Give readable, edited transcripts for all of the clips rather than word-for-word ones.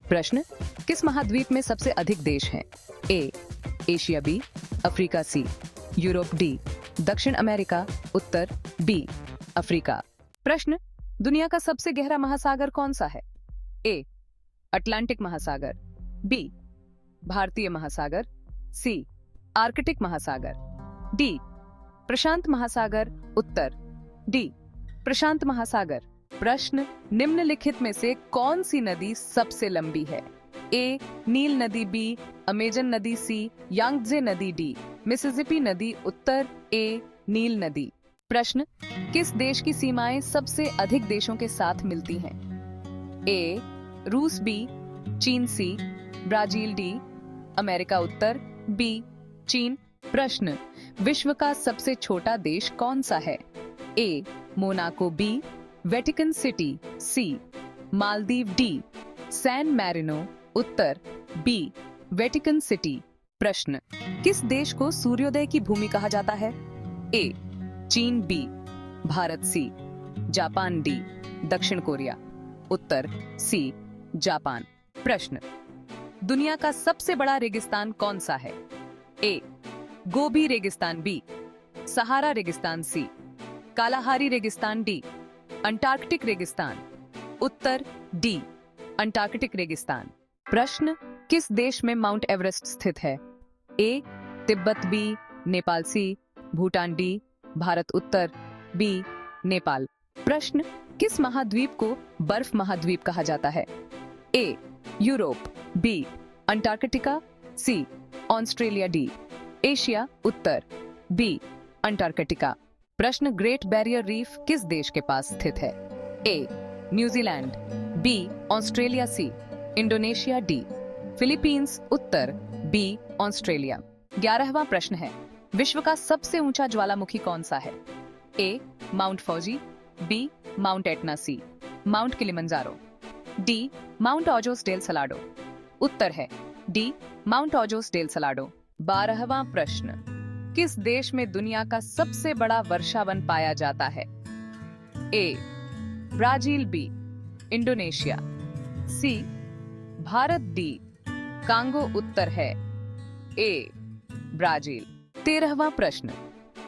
प्रश्न, किस महाद्वीप में सबसे अधिक देश हैं? A Asia, B Africa, C Europe, D दक्षिण अमेरिका, उत्तर बी अफ्रीका। प्रश्न, दुनिया का सबसे गहरा महासागर कौन सा है? ए अटलांटिक महासागर, बी भारतीय महासागर, सी आर्कटिक महासागर, डी प्रशांत महासागर, उत्तर डी प्रशांत महासागर। प्रश्न, निम्नलिखित में से कौन सी नदी सबसे लंबी है? ए नील नदी, बी अमेजन नदी, सी यांगत्जे नदी, डी मिसिसिपी नदी, उत्तर ए नील नदी। प्रश्न, किस देश की सीमाएं सबसे अधिक देशों के साथ मिलती हैं? ए रूस, बी चीन, सी ब्राजील, डी अमेरिका, उत्तर बी चीन। प्रश्न, विश्व का सबसे छोटा देश कौन सा है? ए मोनाको, बी वेटिकन सिटी, सी मालदीव, डी सैन मैरिनो, उत्तर बी वेटिकन सिटी। प्रश्न, किस देश को सूर्योदय की भूमि कहा जाता है? ए चीन, B Bharat, C Japan, D दक्षिण कोरिया, उत्तर सी जापान। प्रश्न, दुनिया का सबसे बड़ा रेगिस्तान कौन सा है? ए गोबी रेगिस्तान, बी सहारा रेगिस्तान, सी कालाहारी रेगिस्तान, डी अंटार्कटिक रेगिस्तान, उत्तर डी अंटार्कटिक रेगिस्तान। प्रश्न, किस देश में माउंट एवरेस्ट स्थित है? A Tibet, B Nepal, C Bhutan, D Bharat, उत्तर बी नेपाल। प्रश्न, किस महाद्वीप को बर्फ महाद्वीप कहा जाता है? A Europe, B Antarctica, C Australia, D Asia, उत्तर बी अंटार्कटिका। प्रश्न, ग्रेट बैरियर रीफ किस देश के पास स्थित है? A New Zealand, B Australia, C Indonesia, D Philippines, उत्तर बी ऑस्ट्रेलिया। 11वां प्रश्न है, विश्व का सबसे ऊंचा ज्वालामुखी कौन सा है? A Mount Fuji, B Mount Etna, C Mount Kilimanjaro, D Mount Ojos del Salado, उत्तर है D Mount Ojos del Salado. 12वां प्रश्न, किस देश में दुनिया का सबसे बड़ा वर्षावन पाया जाता है? A Brazil, B Indonesia, C Bharat, D Congo, उत्तर है ए ब्राजील। 13वां प्रश्न,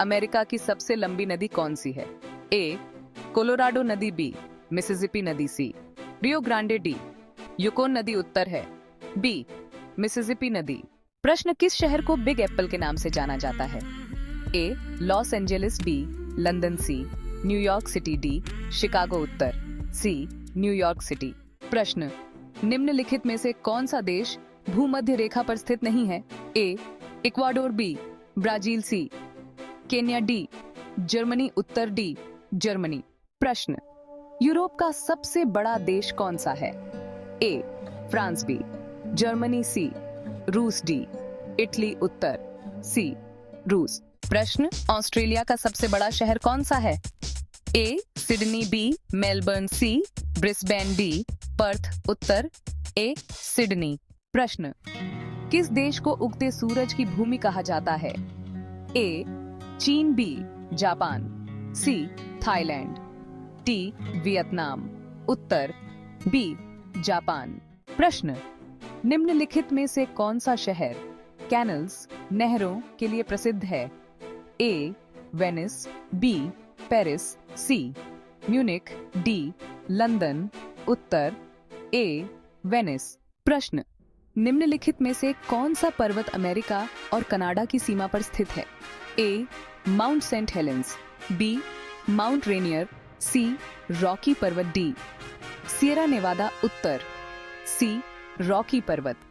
अमेरिका की सबसे लंबी नदी कौन सी है? ए कोलोराडो नदी, बी मिसिसिपी नदी, सी रियो ग्रांडे, डी युकोन नदी, उत्तर है बी मिसिसिपी नदी। प्रश्न, किस शहर को बिग एप्पल के नाम से जाना जाता है? A Los Angeles, B London, C New York City, D Chicago, उत्तर सी न्यूयॉर्क सिटी। प्रश्न, निम्नलिखित में से कौन सा देश भूमध्य रेखा पर स्थित नहीं है? ए इक्वाडोर, बी ब्राजील, सी केन्या, डी जर्मनी, उत्तर डी जर्मनी। प्रश्न, यूरोप का सबसे बड़ा देश कौन सा है? ए फ्रांस, बी जर्मनी, सी रूस, डी इटली, उत्तर सी रूस। प्रश्न, ऑस्ट्रेलिया का सबसे बड़ा शहर कौन सा है? A Sydney, B Melbourne, C Brisbane, D Perth, उत्तर ए सिडनी। प्रश्न, किस देश को उगते सूरज की भूमि कहा जाता है? ए चीन, B Japan, C Thailand, D Vietnam, उत्तर बी जापान। प्रश्न, निम्नलिखित में से कौन सा शहर कैनल्स नहरों के लिए प्रसिद्ध है? ए वेनिस, बी पेरिस, सी म्यूनिक, डी लंदन, उत्तर ए वेनिस। प्रश्न, निम्नलिखित में से कौन सा पर्वत अमेरिका और कनाडा की सीमा पर स्थित है? A Mount Saint Helens, B Mount Rainier, C Rocky पर्वत, डी सियरा नेवादा, उत्तर सी रॉकी पर्वत।